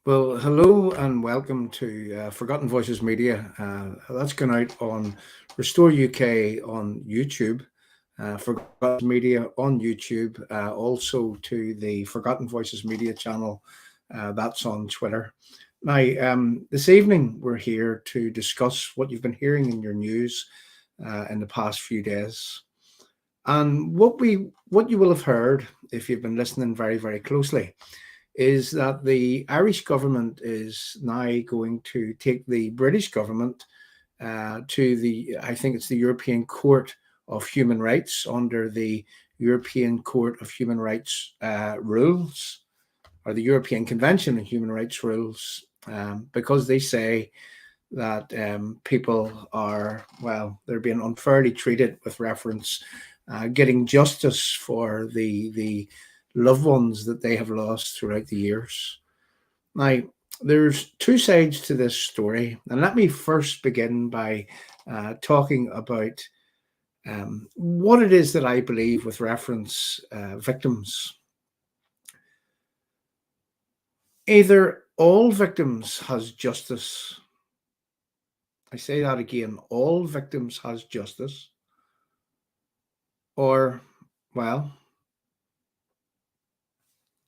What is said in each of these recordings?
Well, hello and welcome to Forgotten Voices Media. That's gone out on Restore UK on YouTube, Forgotten Media on YouTube, also to the Forgotten Voices Media channel. That's on Twitter. Now, this evening we're here to discuss what you've been hearing in your news in the past few days, and what you will have heard if you've been listening very closely is that the Irish government is now going to take the British government to I think it's the European Court of Human Rights under the European Court of Human Rights rules, or the European Convention on Human Rights rules, because they say that people are, well, they're being unfairly treated with reference getting justice for the loved ones that they have lost throughout the years. Now, there's two sides to this story, and let me first begin by talking about what it is that I believe with reference victims. Either all victims has justice. I say that again, all victims has justice, or, well,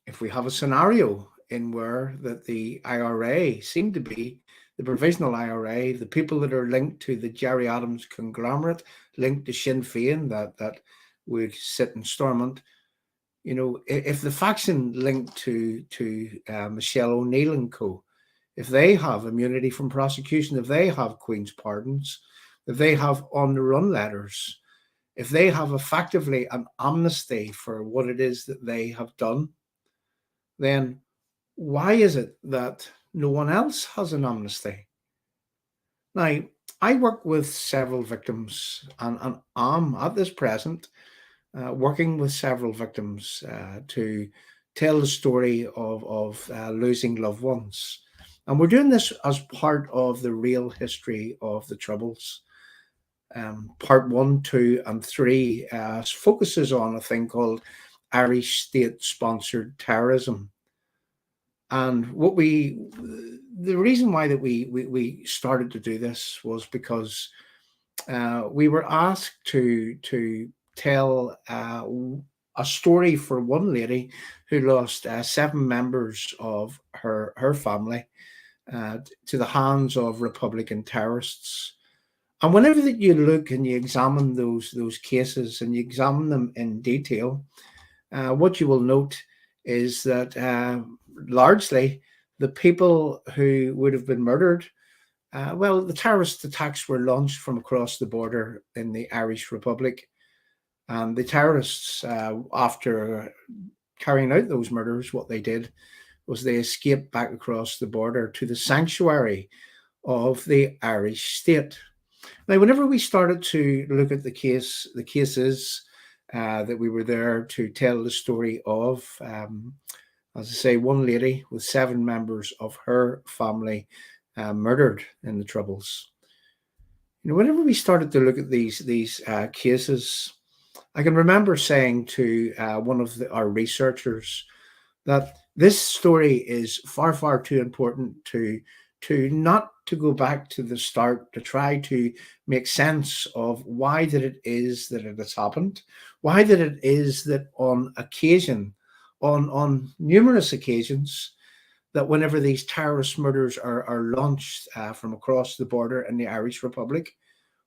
if we have a scenario in where that the IRA seem to be the provisional IRA, the people that are linked to the Gerry Adams conglomerate, linked to Sinn Féin, that would sit in Stormont. You know, if the faction linked to Michelle O'Neill and co, if they have immunity from prosecution, if they have Queen's pardons, if they have on the run letters, if they have effectively an amnesty for what it is that they have done, then why is it that no one else has an amnesty? Now, I work with several victims and am at this present working with several victims to tell the story of losing loved ones. And we're doing this as part of the real history of the Troubles. Part one, two, and three focuses on a thing called Irish state sponsored terrorism. And the reason why that we started to do this was because we were asked to tell a story for one lady who lost seven members of her family to the hands of Republican terrorists. And whenever that you look and you examine those cases and you examine them in detail, what you will note is that largely the people who would have been murdered, well, the terrorist attacks were launched from across the border in the Irish Republic. And the terrorists, after carrying out those murders, what they did was they escaped back across the border to the sanctuary of the Irish state. Now, whenever we started to look at the cases that we were there to tell the story of, as I say, one lady with seven members of her family murdered in the Troubles. You know, whenever we started to look at these cases, I can remember saying to one of our researchers that this story is far too important to not to go back to the start to try to make sense of why that it is that it has happened, why that it is that on occasion, on numerous occasions, that whenever these terrorist murders are launched from across the border in the Irish Republic,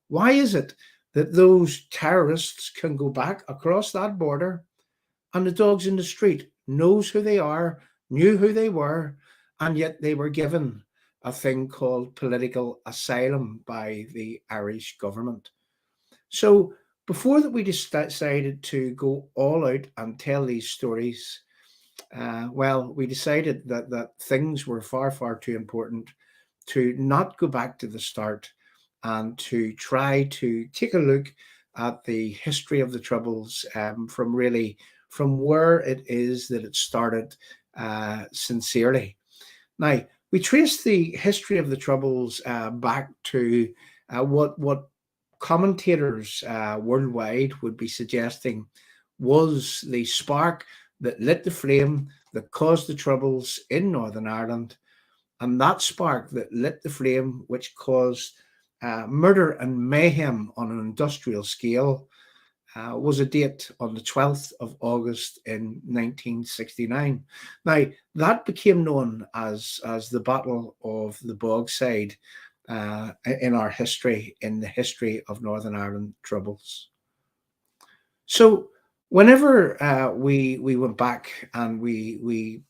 why is it that those terrorists can go back across that border and the dogs in the street knows who they are, knew who they were, and yet they were given a thing called political asylum by the Irish government? So before that we decided to go all out and tell these stories, well, we decided that things were far too important to not go back to the start and to try to take a look at the history of the Troubles from where it is that it started sincerely. Now, we trace the history of the Troubles back to what commentators worldwide would be suggesting was the spark that lit the flame that caused the Troubles in Northern Ireland. And that spark that lit the flame, which caused murder and mayhem on an industrial scale, was a date on the 12th of August in 1969. Now, that became known as the Battle of the Bogside in our history, in the history of Northern Ireland Troubles. So, whenever we went back and we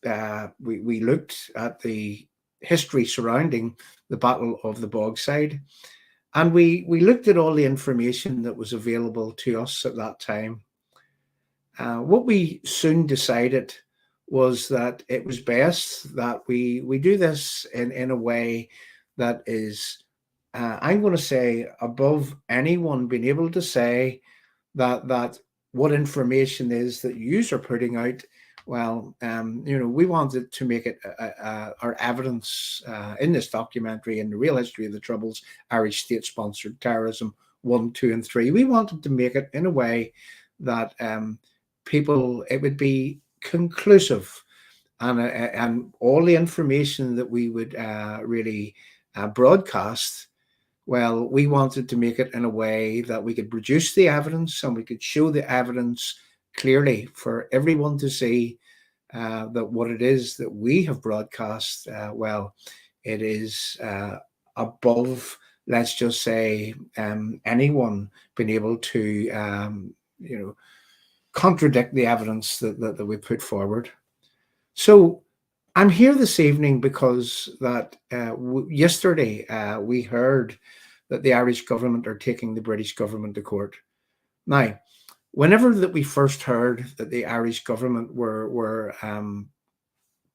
looked at the history surrounding the Battle of the Bogside, and we looked at all the information that was available to us at that time. What we soon decided was that it was best that we do this in a way that is, I'm going to say, above anyone being able to say that what information is that you are putting out. Well, we wanted to make it our evidence in this documentary, in the real history of the Troubles, Irish state-sponsored terrorism 1, 2, and 3. We wanted to make it in a way that it would be conclusive, and all the information that we would really broadcast. Well, we wanted to make it in a way that we could produce the evidence and we could show the evidence clearly for everyone to see that what it is that we have broadcast, well, it is above, let's just say, anyone being able to, contradict the evidence that we put forward. So I'm here this evening because that yesterday we heard that the Irish government are taking the British government to court. Now, whenever that we first heard that the Irish government were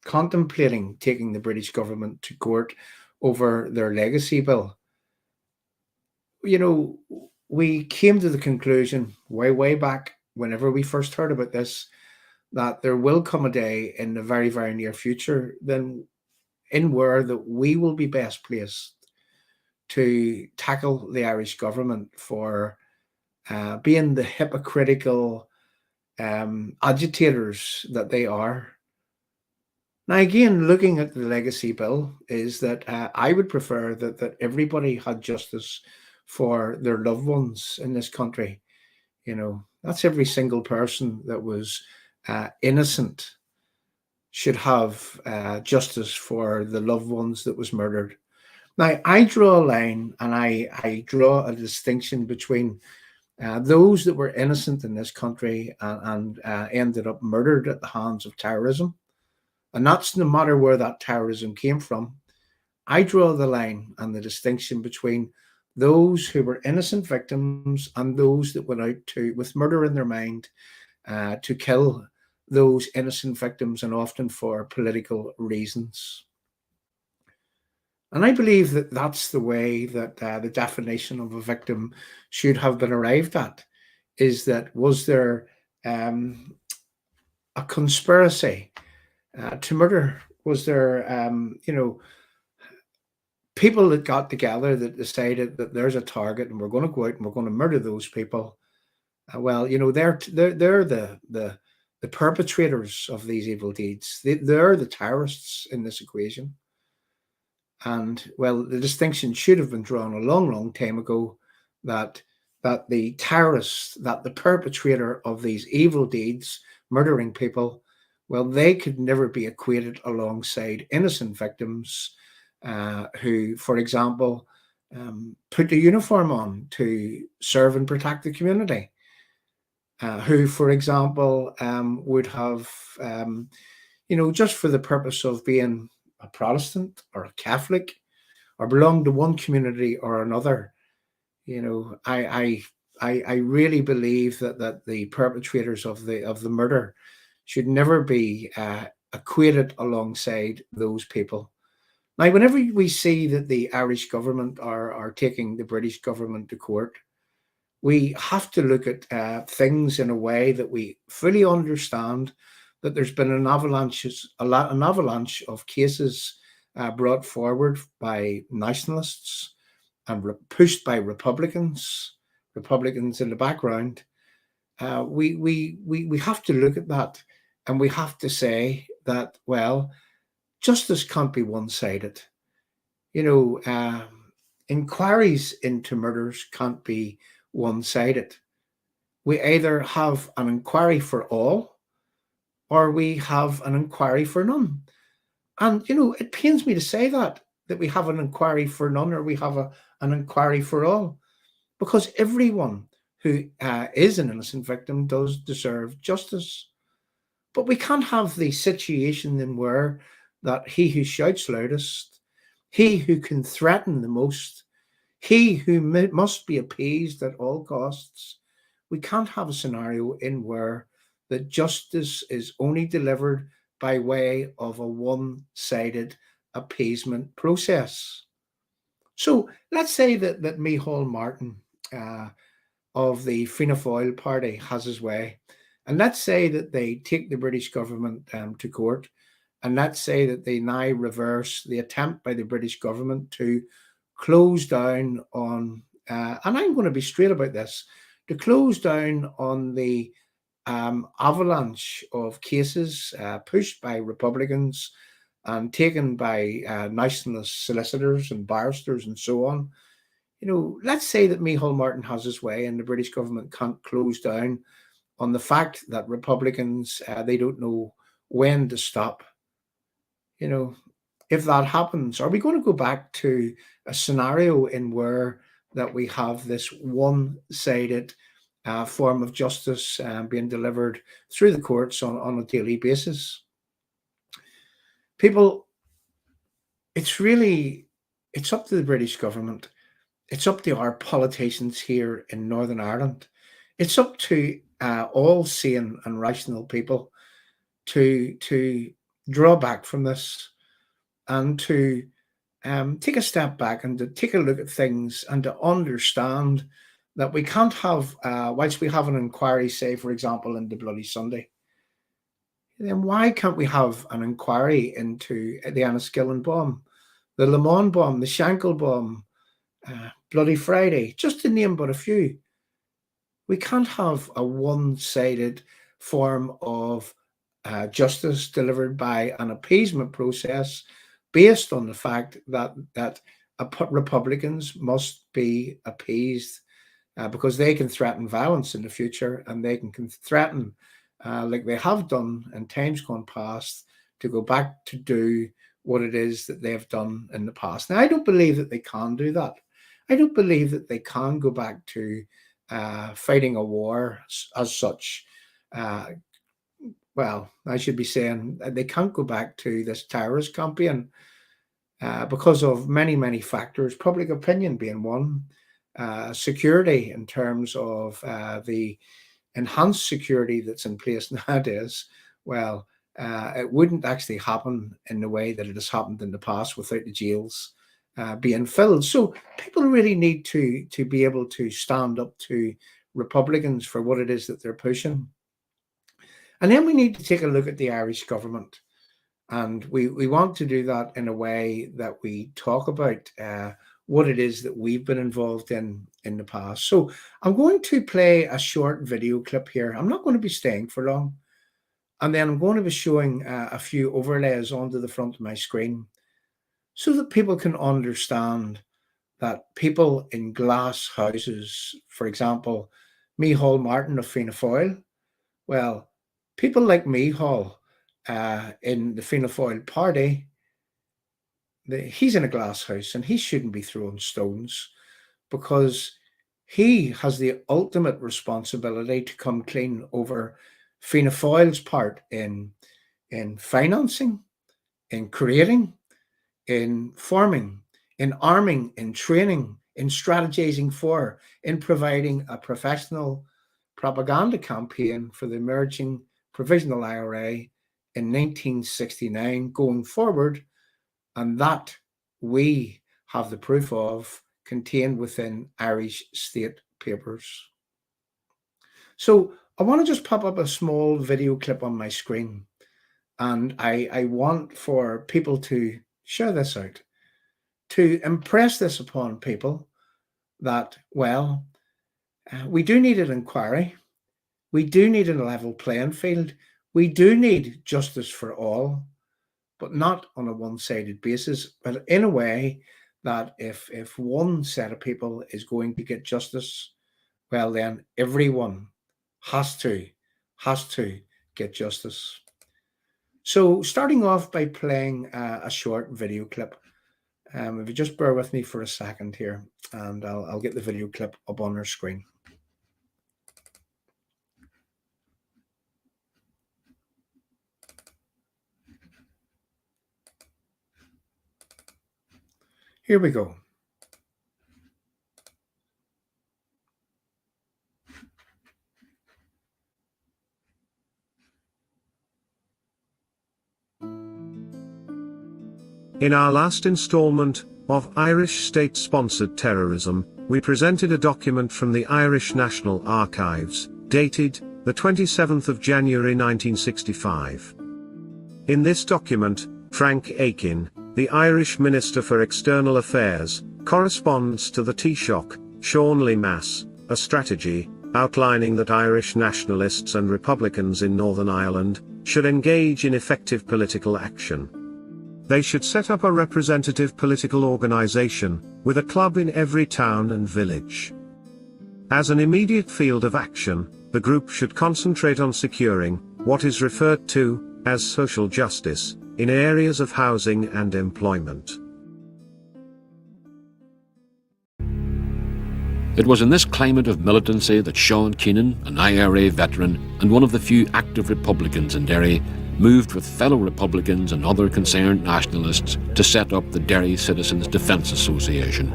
contemplating taking the British government to court over their legacy bill, we came to the conclusion way back whenever we first heard about this, that there will come a day in the very, very near future then in where that we will be best placed to tackle the Irish government for being the hypocritical agitators that they are. Now, again, looking at the legacy bill, is that I would prefer that everybody had justice for their loved ones in this country. That's every single person that was innocent should have justice for the loved ones that was murdered. Now, I draw a line and I draw a distinction between those that were innocent in this country and ended up murdered at the hands of terrorism. And that's no matter where that terrorism came from. I draw the line and the distinction between those who were innocent victims and those that went out with murder in their mind, to kill those innocent victims, and often for political reasons. And I believe that that's the way that the definition of a victim should have been arrived at, is that was there a conspiracy to murder? Was there, people that got together that decided that there's a target and we're going to go out and we're going to murder those people? Well, they're the perpetrators of these evil deeds. They're the terrorists in this equation. And well, the distinction should have been drawn a long time ago, that the terrorists, that the perpetrator of these evil deeds, murdering people, well, they could never be equated alongside innocent victims who, for example, put the uniform on to serve and protect the community. Who, for example, would have, just for the purpose of being a Protestant or a Catholic or belong to one community or another. I really believe that the perpetrators of the murder should never be equated alongside those people. Now, whenever we see that the Irish government are taking the British government to court, we have to look at things in a way that we fully understand that there's been an avalanche of cases brought forward by nationalists and pushed by Republicans in the background. We have to look at that, and we have to say that, well, Justice can't be one-sided. You know, inquiries into murders can't be one-sided. We either have an inquiry for all or we have an inquiry for none. And, you know, it pains me to say that we have an inquiry for none or we have an inquiry for all, because everyone who is an innocent victim does deserve justice. But we can't have the situation in where that he who shouts loudest, he who can threaten the most, he who must be appeased at all costs, we can't have a scenario in where that justice is only delivered by way of a one-sided appeasement process. So let's say that Micheál Martin uh, of the Fianna Fáil party has his way. And let's say that they take the British government to court. And let's say that they now reverse the attempt by the British government to close down on, and I'm going to be straight about this, to close down on the avalanche of cases pushed by Republicans and taken by nationalist solicitors and barristers and so on. You know, let's say that Micheál Martin has his way and the British government can't close down on the fact that Republicans, they don't know when to stop. You know, if that happens, are we going to go back to a scenario in where that we have this one-sided form of justice being delivered through the courts on a daily basis? People, it's up to the British government. It's up to our politicians here in Northern Ireland. It's up to all sane and rational people to draw back from this and to take a step back and to take a look at things and to understand that we can't have, whilst we have an inquiry, say, for example, into Bloody Sunday, then why can't we have an inquiry into the Enniskillen bomb, the Le Mans bomb, the Shankill bomb, Bloody Friday, just to name but a few? We can't have a one-sided form of justice delivered by an appeasement process based on the fact that Republicans must be appeased because they can threaten violence in the future and they can threaten, like they have done in times gone past, to go back to do what it is that they have done in the past. Now, I don't believe that they can do that. I don't believe that they can go back to fighting a war as such. Well, I should be saying they can't go back to this terrorist campaign because of many, many factors, public opinion being one, security in terms of the enhanced security that's in place nowadays. Well, it wouldn't actually happen in the way that it has happened in the past without the jails being filled. So people really need to be able to stand up to Republicans for what it is that they're pushing. And then we need to take a look at the Irish government. And we want to do that in a way that we talk about what it is that we've been involved in the past. So I'm going to play a short video clip here. I'm not going to be staying for long. And then I'm going to be showing a few overlays onto the front of my screen so that people can understand that people in glass houses, for example, Micheál Martin of Fianna Fáil, well, people like Micheál in the Fianna Fáil party, he's in a glass house and he shouldn't be throwing stones because he has the ultimate responsibility to come clean over Fianna Fáil's part in financing, in creating, in forming, in arming, in training, in strategizing for, in providing a professional propaganda campaign for the emerging provisional IRA in 1969 going forward, and that we have the proof of contained within Irish state papers. So I want to just pop up a small video clip on my screen, and I want for people to share this out, to impress this upon people that, well, we do need an inquiry. We do need a level playing field. We do need justice for all. but not on a one-sided basis, but in a way that if one set of people is going to get justice, well then everyone has to get justice. So starting off by playing a short video clip. If you just bear with me for a second here, and I'll get the video clip up on our screen. Here we go. In our last installment of Irish state-sponsored terrorism, we presented a document from the Irish National Archives, dated the 27th of January 1965. In this document, Frank Aiken, the Irish Minister for External Affairs, corresponds to the Taoiseach, Sean Lee Mass, a strategy outlining that Irish nationalists and Republicans in Northern Ireland should engage in effective political action. They should set up a representative political organisation, with a club in every town and village. As an immediate field of action, the group should concentrate on securing what is referred to as social justice in areas of housing and employment. It was in this climate of militancy that Sean Keenan, an IRA veteran and one of the few active Republicans in Derry, moved with fellow Republicans and other concerned nationalists to set up the Derry Citizens Defence Association.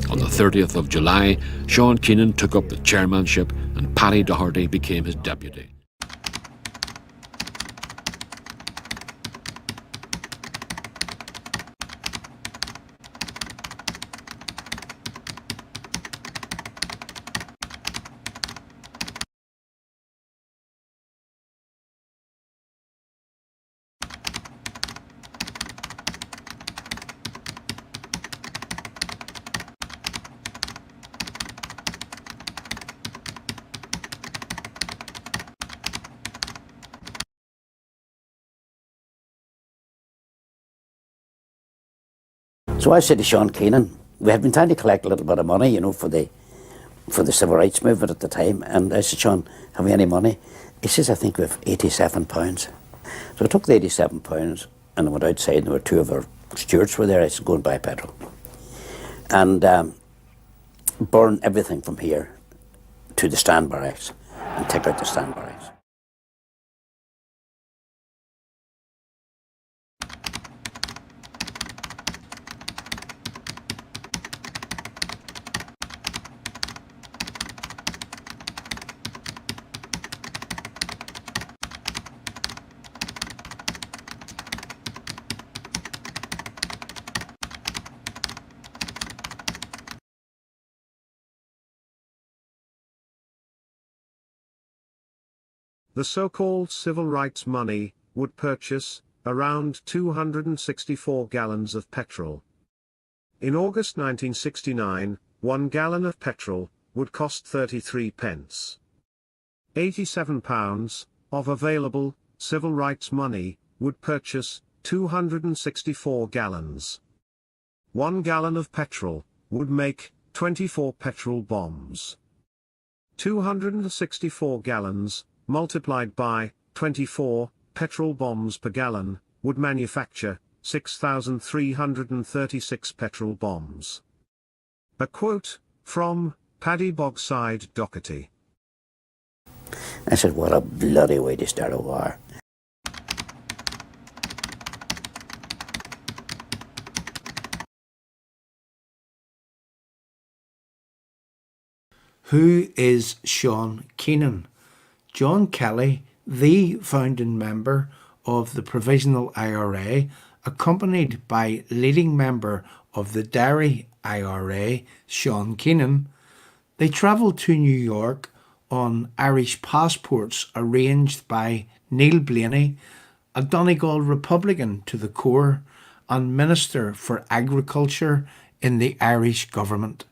On the 30th of July, Sean Keenan took up the chairmanship and Paddy Doherty became his deputy. So I said to Sean Keenan, we had been trying to collect a little bit of money, you know, for the civil rights movement at the time. And I said, Sean, have we any money? He says, I think we have £87. So I took the £87 and I went outside and there were two of our stewards were there. I said, go and buy petrol. And burn everything from here to the Stand Barracks and take out the Stand Barracks. The so-called civil rights money would purchase around 264 gallons of petrol. In August 1969, 1 gallon of petrol would cost 33 pence. £87 of available civil rights money would purchase 264 gallons. 1 gallon of petrol would make 24 petrol bombs. 264 gallons multiplied by 24 petrol bombs per gallon would manufacture 6,336 petrol bombs. A quote from Paddy Bogside Doherty. I said, what a bloody way to start a war. Who is Sean Keenan? John Kelly, the founding member of the Provisional IRA, accompanied by leading member of the Derry IRA, Sean Keenan, they travelled to New York on Irish passports arranged by Neil Blaney, a Donegal Republican to the core and Minister for Agriculture in the Irish government.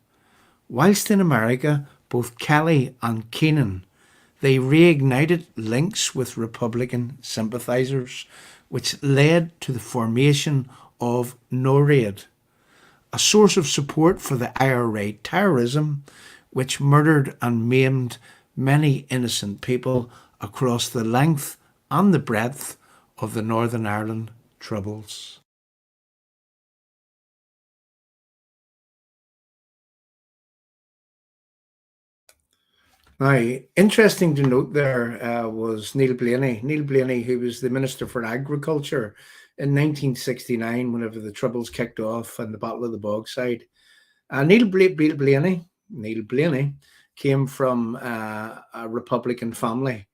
Whilst in America, both Kelly and Keenan, they reignited links with Republican sympathisers, which led to the formation of NORAID, a source of support for the IRA terrorism, which murdered and maimed many innocent people across the length and the breadth of the Northern Ireland Troubles. Now, interesting to note there was Neil Blaney. Neil Blaney, who was the Minister for Agriculture in 1969, whenever the Troubles kicked off and the Battle of the Bogside. Neil Blaney came from a Republican family.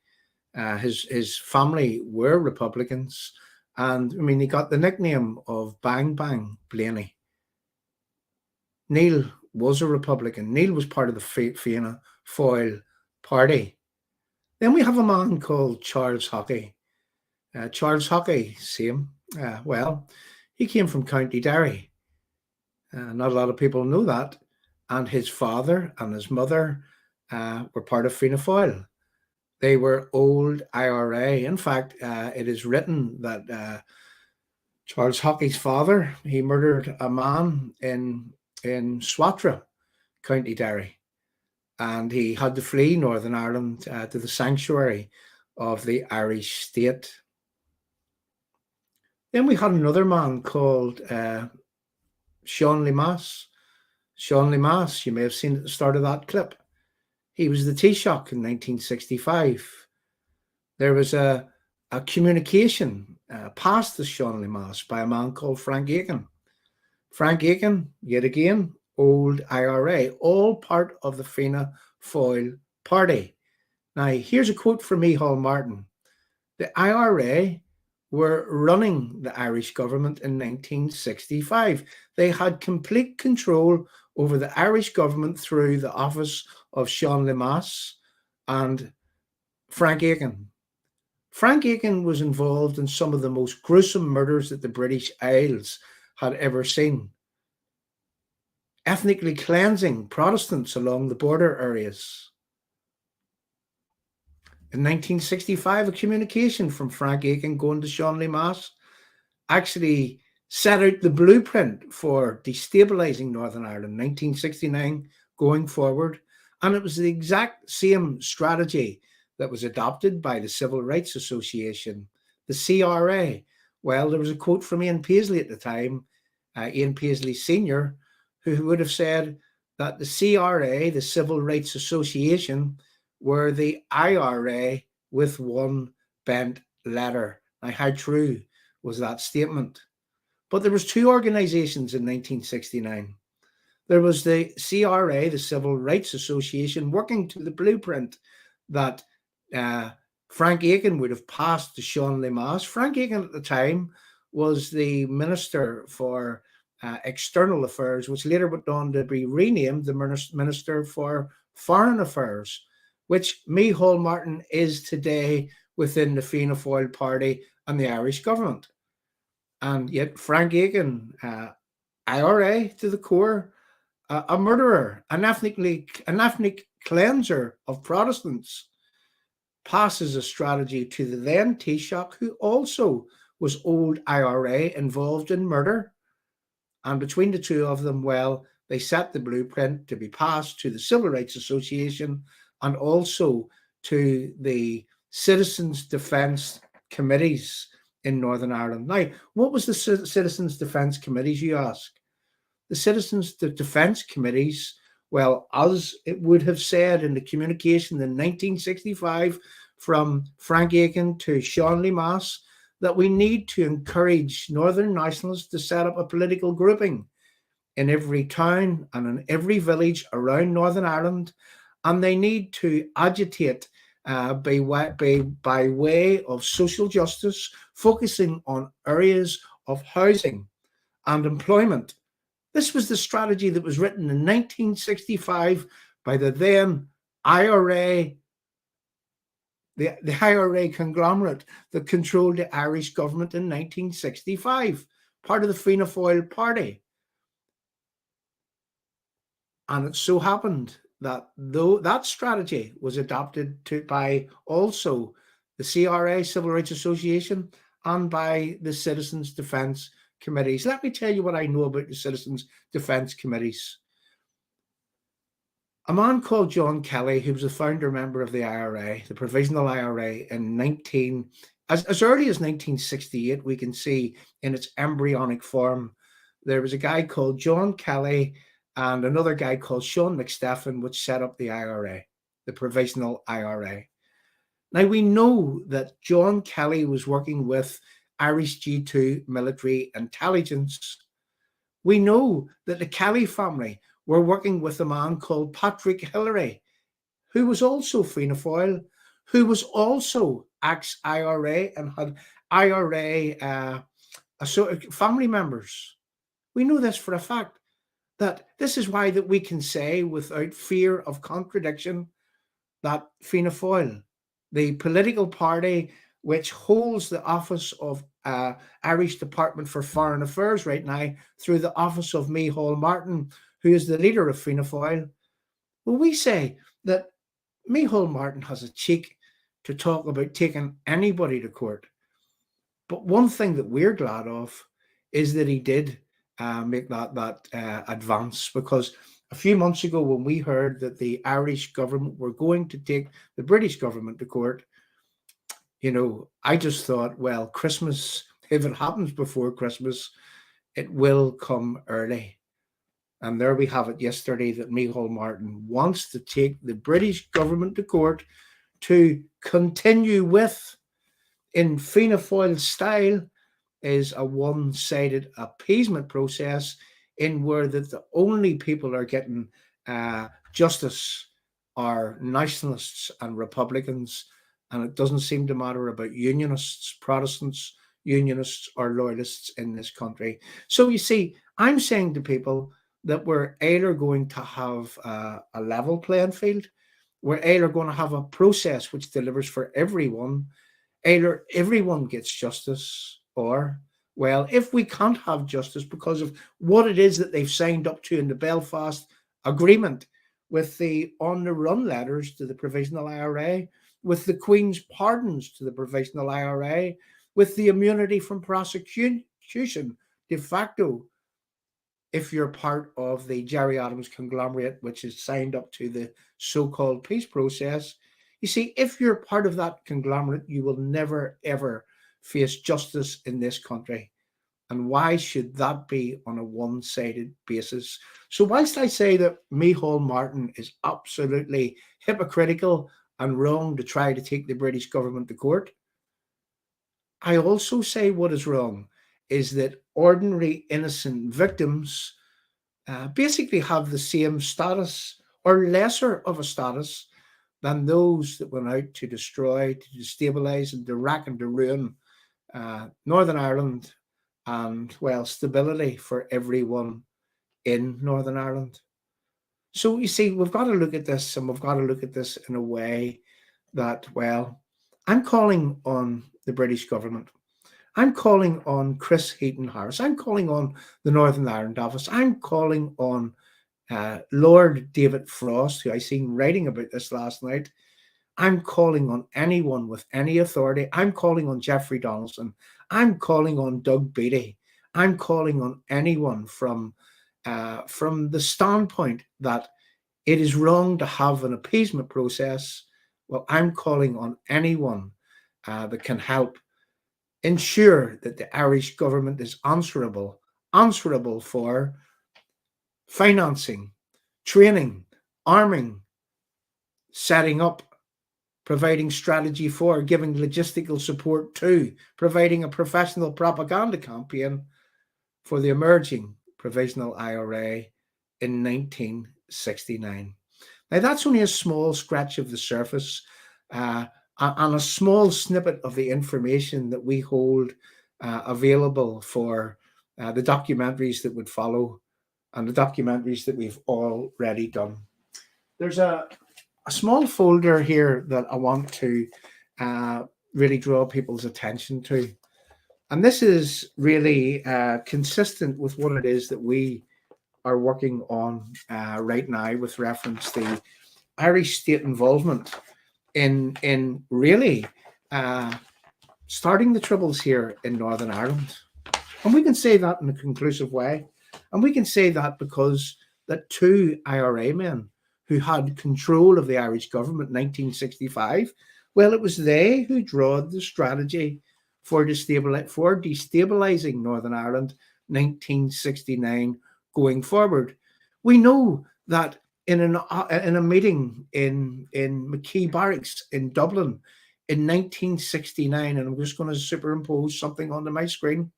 His family were Republicans, and I mean, he got the nickname of Bang Bang Blaney. Neil was a Republican. Neil was part of the Fianna Fáil party. Then we have a man called Charles Haughey. Charles Haughey, same. Well, he came from County Derry. Not a lot of people know that. And his father and his mother were part of Fianna Fáil. They were old IRA. In fact, it is written that Charles Haughey's father, he murdered a man in Swatra, County Derry. And he had to flee Northern Ireland to the sanctuary of the Irish state. Then we had another man called Sean Limas. Sean Limas, you may have seen at the start of that clip. He was the Taoiseach in 1965. There was a communication passed to Sean Limas by a man called Frank Aiken. Frank Aiken, yet again, old IRA, all part of the Fianna Fáil party. Now, here's a quote from Micheál Martin. The IRA were running the Irish government in 1965. They had complete control over the Irish government through the office of Sean Limas and Frank Aiken. Frank Aiken was involved in some of the most gruesome murders that the British Isles had ever seen, ethnically cleansing Protestants along the border areas. In 1965, a communication from Frank Aiken going to Sean Limas actually set out the blueprint for destabilizing Northern Ireland, 1969 going forward. And it was the exact same strategy that was adopted by the Civil Rights Association, the CRA. Well, there was a quote from Ian Paisley at the time, Ian Paisley Sr., who would have said that the CRA, the Civil Rights Association, were the IRA with one bent letter. Now, how true was that statement? But there was two organizations in 1969. There was the CRA, the Civil Rights Association, working to the blueprint that Frank Aiken would have passed to Sean Limas. Frank Aiken at the time was the Minister for External Affairs, which later went on to be renamed the Minister for Foreign Affairs, which Micheál Martin is today within the Fianna Fáil party and the Irish government. And yet Frank Aiken, IRA to the core, a murderer, an ethnic cleanser of Protestants, passes a strategy to the then Taoiseach, who also was old IRA involved in murder. And between the two of them, well, they set the blueprint to be passed to the Civil Rights Association and also to the Citizens Defence Committees in Northern Ireland. Now, what was the Citizens Defence Committees, you ask? The Citizens Defence Committees, well, as it would have said in the communication in 1965 from Frank Aiken to Sean Limas, that we need to encourage Northern nationalists to set up a political grouping in every town and in every village around Northern Ireland, and they need to agitate by way of social justice, focusing on areas of housing and employment. This was the strategy that was written in 1965 by the then IRA, the IRA conglomerate that controlled the Irish government in 1965, part of the Fianna Fáil party. And it so happened that though that strategy was adopted by also the CRA, Civil Rights Association, and by the Citizens Defence Committees. Let me tell you what I know about the Citizens Defence Committees. A man called John Kelly, who was a founder member of the IRA, the Provisional IRA, as early as 1968, we can see in its embryonic form, there was a guy called John Kelly and another guy called Sean McStephen, which set up the IRA, the Provisional IRA. Now, we know that John Kelly was working with Irish G2 military intelligence. We know that the Kelly family were working with a man called Patrick Hillary, who was also Fianna Fáil, who was also ex-IRA and had IRA family members. We know this for a fact, that this is why that we can say without fear of contradiction that Fianna Fáil, the political party which holds the office of Irish Department for Foreign Affairs right now through the office of Micheál Martin, who is the leader of Fianna Fáil, well, we say that Micheál Martin has a cheek to talk about taking anybody to court. But one thing that we're glad of is that he did make that advance, because a few months ago when we heard that the Irish government were going to take the British government to court, you know, I just thought, well, Christmas, if it happens before Christmas, it will come early. And there we have it yesterday, that Micheál Martin wants to take the British government to court to continue with, in Fianna Fáil style, is a one-sided appeasement process in where that the only people are getting justice are nationalists and Republicans, and it doesn't seem to matter about unionists, Protestants, unionists or loyalists in this country. So you see, I'm saying to people that we're either going to have a level playing field, we're either going to have a process which delivers for everyone, either everyone gets justice, or, well, if we can't have justice because of what it is that they've signed up to in the Belfast Agreement, with the on-the-run letters to the Provisional IRA, with the Queen's pardons to the Provisional IRA, with the immunity from prosecution de facto, if you're part of the Gerry Adams conglomerate, which is signed up to the so-called peace process. You see, if you're part of that conglomerate, you will never, ever face justice in this country. And why should that be on a one-sided basis? So whilst I say that Micheál Martin is absolutely hypocritical and wrong to try to take the British government to court, I also say what is wrong is that ordinary innocent victims basically have the same status or lesser of a status than those that went out to destroy, to destabilize and to rack and to ruin Northern Ireland and, well, stability for everyone in Northern Ireland. So you see, we've got to look at this, and we've got to look at this in a way that, well, I'm calling on the British government. I'm calling on Chris Heaton Harris. I'm calling on the Northern Ireland office. I'm calling on Lord David Frost, who I seen writing about this last night. I'm calling on anyone with any authority. I'm calling on Jeffrey Donaldson. I'm calling on Doug Beattie. I'm calling on anyone from the standpoint that it is wrong to have an appeasement process. Well, I'm calling on anyone that can help ensure that the Irish government is answerable for financing, training, arming, setting up, providing strategy for, giving logistical support to, providing a professional propaganda campaign for the emerging Provisional IRA in 1969. Now, that's only a small scratch of the surface and a small snippet of the information that we hold available for the documentaries that would follow and the documentaries that we've already done. There's a small folder here that I want to really draw people's attention to. And this is really consistent with what it is that we are working on right now with reference to the Irish state involvement in really starting the Troubles here in Northern Ireland. And we can say that in a conclusive way. And we can say that because that two IRA men who had control of the Irish government in 1965, well, it was they who drew the strategy for destabilizing Northern Ireland 1969 going forward. We know that in a meeting in McKee Barracks in Dublin in 1969, and I'm just going to superimpose something onto my screen.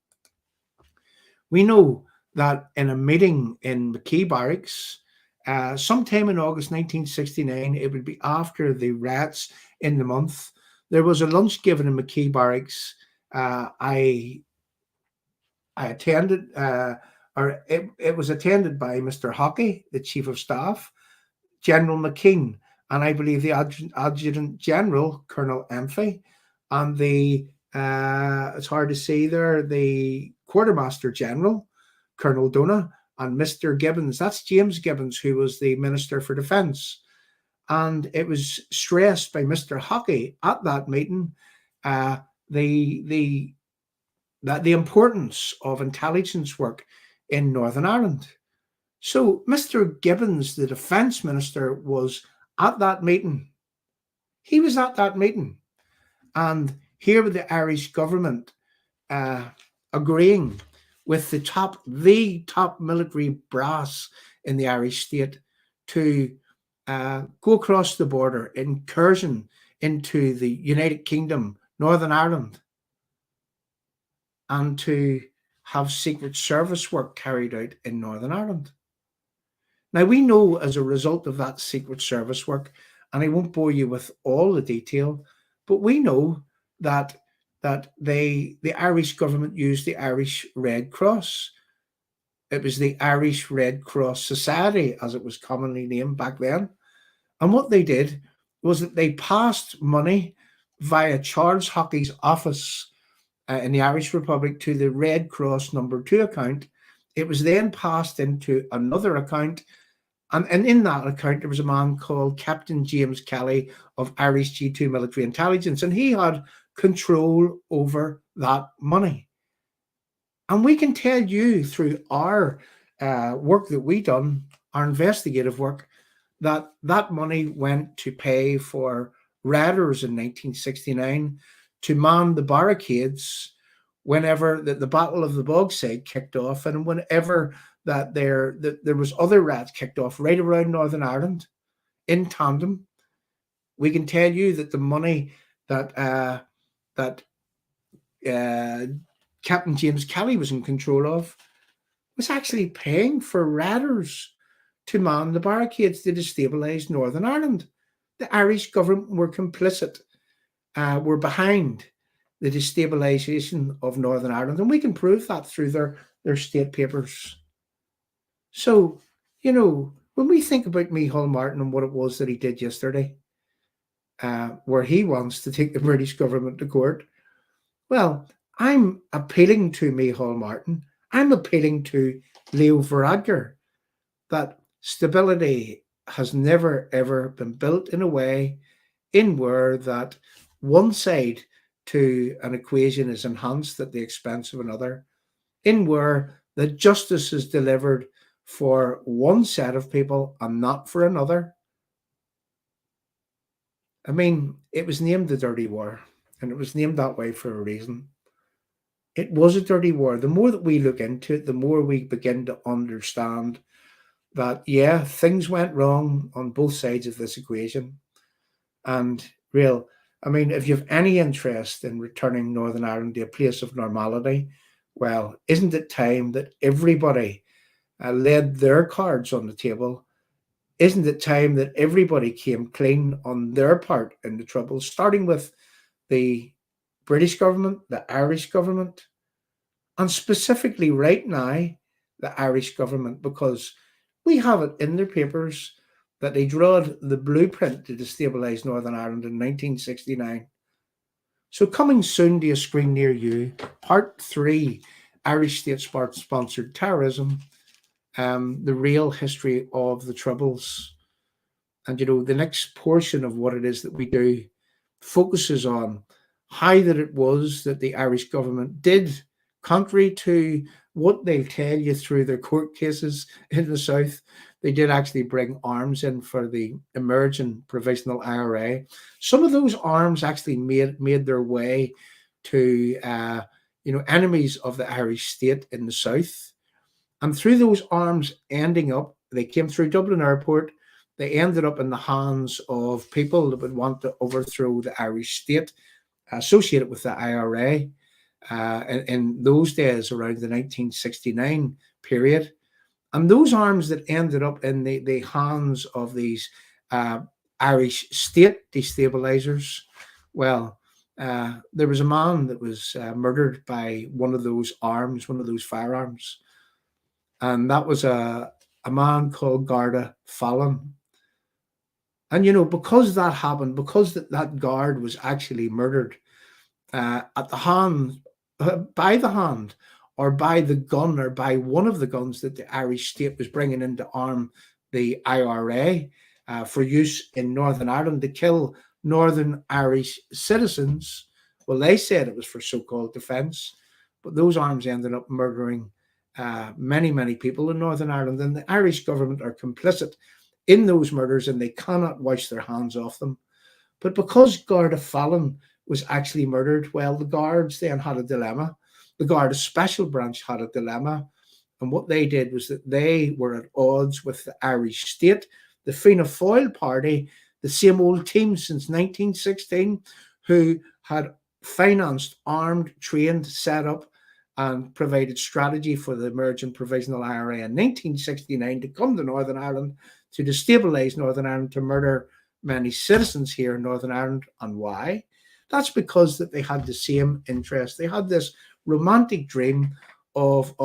We know that in a meeting in McKee Barracks, sometime in August 1969, it would be after the riots in the month, there was a lunch given in McKee Barracks. I attended, or it was attended by Mr. Hockey, the Chief of Staff, General McKean, and I believe the Adjutant General, Colonel Emphy, and the, it's hard to see there, the Quartermaster General, Colonel Dona, and Mr. Gibbons. That's James Gibbons, who was the Minister for Defence. And it was stressed by Mr. Hockey at that meeting that the importance of intelligence work in Northern Ireland. So Mr. Gibbons, the Defence Minister, was at that meeting. He was at that meeting. And here with the Irish government agreeing with the top military brass in the Irish state to go across the border, incursion into the United Kingdom, Northern Ireland, and to have Secret Service work carried out in Northern Ireland. Now, we know as a result of that Secret Service work, and I won't bore you with all the detail, but we know that the Irish government used the Irish Red Cross. It was the Irish Red Cross Society, as it was commonly named back then. And what they did was that they passed money via Charles Hockey's office in the Irish Republic to the Red Cross number 2 account. It was then passed into another account. And in that account, there was a man called Captain James Kelly of Irish G2 Military Intelligence, and he had control over that money. And we can tell you through our work that we done, our investigative work, that that money went to pay for raiders in 1969 to man the barricades whenever the Battle of the Bogside kicked off, and whenever that there was other raids kicked off right around Northern Ireland in tandem. We can tell you that the money that Captain James Kelly was in control of was actually paying for raiders to man the barricades to destabilise Northern Ireland. The Irish government were complicit, were behind the destabilisation of Northern Ireland, and we can prove that through their state papers. So, you know, when we think about Micheál Martin and what it was that he did yesterday, where he wants to take the British government to court, well, I'm appealing to Micheál Martin, I'm appealing to Leo Varadkar, that stability has never, ever been built in a way in where that one side to an equation is enhanced at the expense of another, in where the justice is delivered for one set of people and not for another. I mean, it was named the Dirty War, and it was named that way for a reason. It was a dirty war. The more that we look into it, the more we begin to understand that, yeah, things went wrong on both sides of this equation. And I mean, if you have any interest in returning Northern Ireland to a place of normality, well, isn't it time that everybody laid their cards on the table? Isn't it time that everybody came clean on their part in the Troubles, starting with the British government, the Irish government, and specifically right now, the Irish government, because we have it in their papers that they drew the blueprint to destabilise Northern Ireland in 1969. So coming soon to a screen near you, Part 3, Irish state-sponsored terrorism, the real history of the Troubles. And, you know, the next portion of what it is that we do focuses on how that it was that the Irish government did, contrary to what they'll tell you through their court cases in the South, they did actually bring arms in for the emerging provisional IRA. Some of those arms actually made their way to enemies of the Irish state in the South. And through those arms ending up, they came through Dublin Airport, they ended up in the hands of people that would want to overthrow the Irish state associated with the IRA in those days around the 1969 period. And those arms that ended up in the hands of these Irish state destabilizers, well, there was a man that was murdered by one of those arms, one of those firearms. And that was a man called Garda Fallon. And, because that happened, because that guard was actually murdered at the hand, by the hand, or by the gun, or by one of the guns that the Irish state was bringing in to arm the IRA for use in Northern Ireland to kill Northern Irish citizens. Well, they said it was for so-called defence, but those arms ended up murdering many, many people in Northern Ireland, and the Irish government are complicit in those murders, and they cannot wash their hands off them. But because Garda Fallon was actually murdered, well, the guards then had a dilemma. The Garda Special Branch had a dilemma, and what they did was that they were at odds with the Irish state, the Fianna Fáil party, the same old team since 1916, who had financed, armed, trained, set up, and provided strategy for the emerging provisional IRA in 1969 to come to Northern Ireland, to destabilise Northern Ireland, to murder many citizens here in Northern Ireland. And why? That's because that they had the same interest. They had this romantic dream of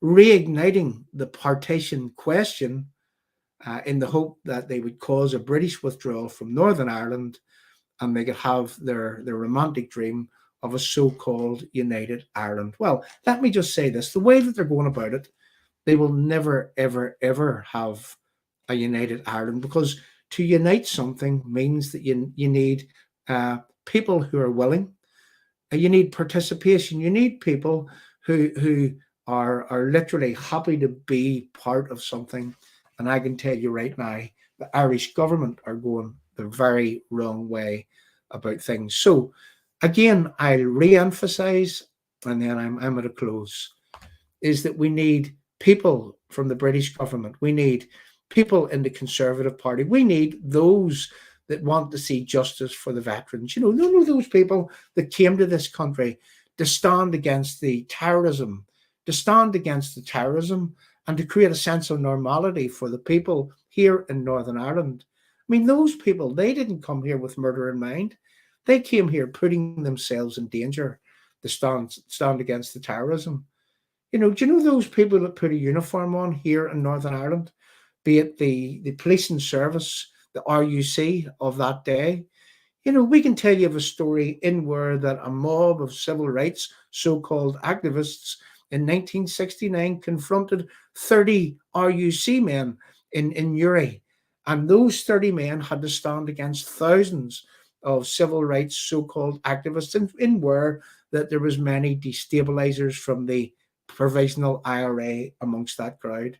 reigniting the partition question in the hope that they would cause a British withdrawal from Northern Ireland, and they could have their romantic dream of a so-called United Ireland. Well, let me just say this. The way that they're going about it, they will never, ever, ever have a United Ireland, because to unite something means that you need people who are willing. You need participation. You need people who are literally happy to be part of something. And I can tell you right now, the Irish government are going the very wrong way about things. So again, I'll re-emphasize, and then I'm at a close, is that we need people from the British government. We need people in the Conservative Party. We need those that want to see justice for the veterans. None of those people that came to this country to stand against the terrorism, and to create a sense of normality for the people here in Northern Ireland. I mean, those people, they didn't come here with murder in mind. They came here putting themselves in danger to stand against the terrorism. Do you know those people that put a uniform on here in Northern Ireland, be it the policing service, the RUC of that day? We can tell you of a story in where that a mob of civil rights, so-called activists, in 1969 confronted 30 RUC men in Uri. And those 30 men had to stand against thousands of civil rights so-called activists in where that there was many destabilizers from the provisional IRA amongst that crowd.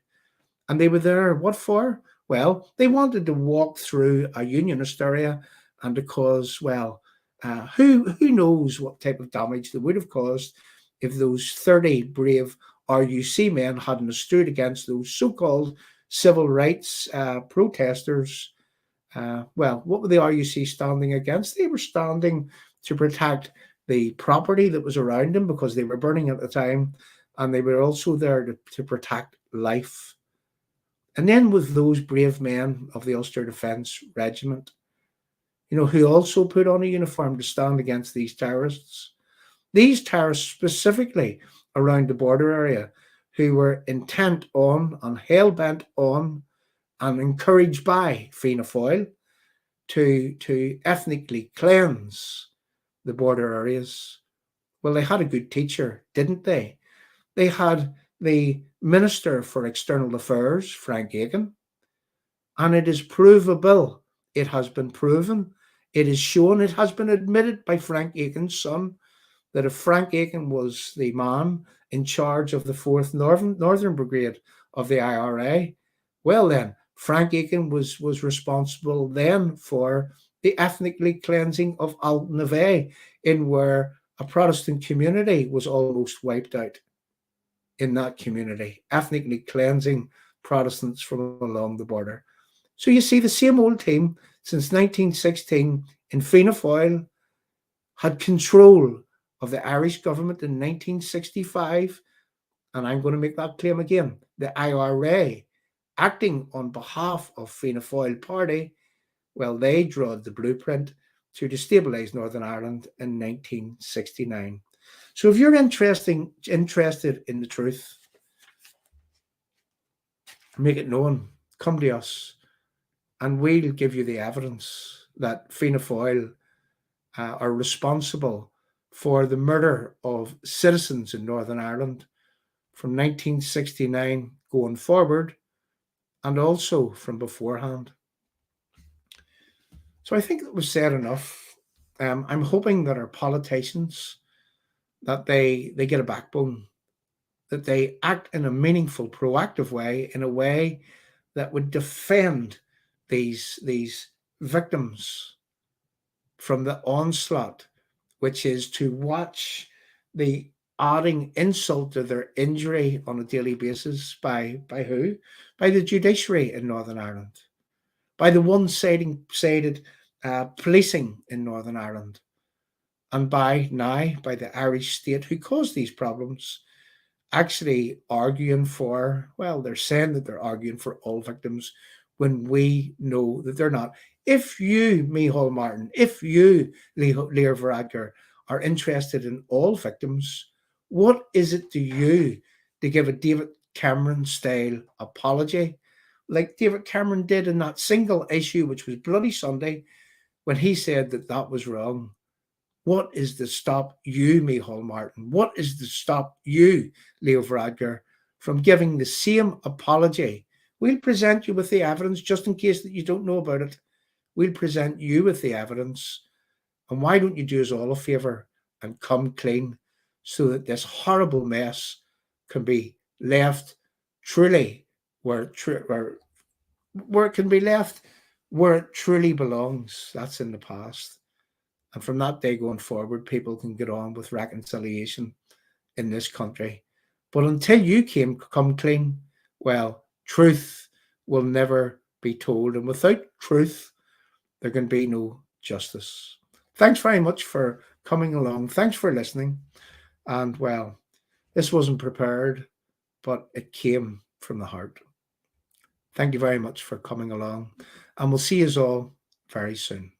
And they were there, what for? Well, they wanted to walk through a unionist area and to cause, who knows what type of damage they would have caused if those 30 brave RUC men hadn't stood against those so-called civil rights protesters. What were the RUC standing against? They were standing to protect the property that was around them, because they were burning at the time, and they were also there to protect life. And then with those brave men of the Ulster Defence Regiment, who also put on a uniform to stand against these terrorists. These terrorists specifically around the border area, who were intent on and hell-bent on and encouraged by Fianna Fáil to ethnically cleanse the border areas. Well, they had a good teacher, didn't they? They had the Minister for External Affairs, Frank Aiken, and it is provable, it has been proven It is shown, it has been admitted by Frank Aiken's son, that if Frank Aiken was the man in charge of the 4th Northern Brigade of the IRA, well then, Frank Aiken was responsible then for the ethnically cleansing of Alt-Neve, in where a Protestant community was almost wiped out in that community, ethnically cleansing Protestants from along the border. So you see, the same old team since 1916 in Fianna Fáil had control of the Irish government in 1965, and I'm going to make that claim again. The IRA, acting on behalf of Fianna Fáil Party, well, they drawed the blueprint to destabilise Northern Ireland in 1969. So if you're interested in the truth, make it known, come to us, and we'll give you the evidence that Fianna Fáil are responsible for the murder of citizens in Northern Ireland from 1969 going forward, and also from beforehand. So I think it was said enough. I'm hoping that our politicians, that they get a backbone, that they act in a meaningful, proactive way, in a way that would defend these victims from the onslaught, which is to watch the adding insult to their injury on a daily basis by who? By the judiciary in Northern Ireland, by the one-sided policing in Northern Ireland, and by the Irish state, who caused these problems, actually arguing for, well, they're saying that they're arguing for all victims when we know that they're not. If you, Micheál Martin, if you, Leo Varadkar, are interested in all victims, what is it to you to give a David Cameron-style apology, like David Cameron did in that single issue, which was Bloody Sunday, when he said that that was wrong? What is to stop you, Micheál Martin? What is to stop you, Leo Varadkar, from giving the same apology? We'll present you with the evidence, just in case that you don't know about it. We'll present you with the evidence. And why don't you do us all a favour and come clean, so that this horrible mess can be left truly where it can be left where it truly belongs. That's in the past. And from that day going forward, people can get on with reconciliation in this country. But until you come clean, well, truth will never be told. And without truth, there can be no justice. Thanks very much for coming along. Thanks for listening. And well, this wasn't prepared, but it came from the heart. Thank you very much for coming along. And we'll see you all very soon.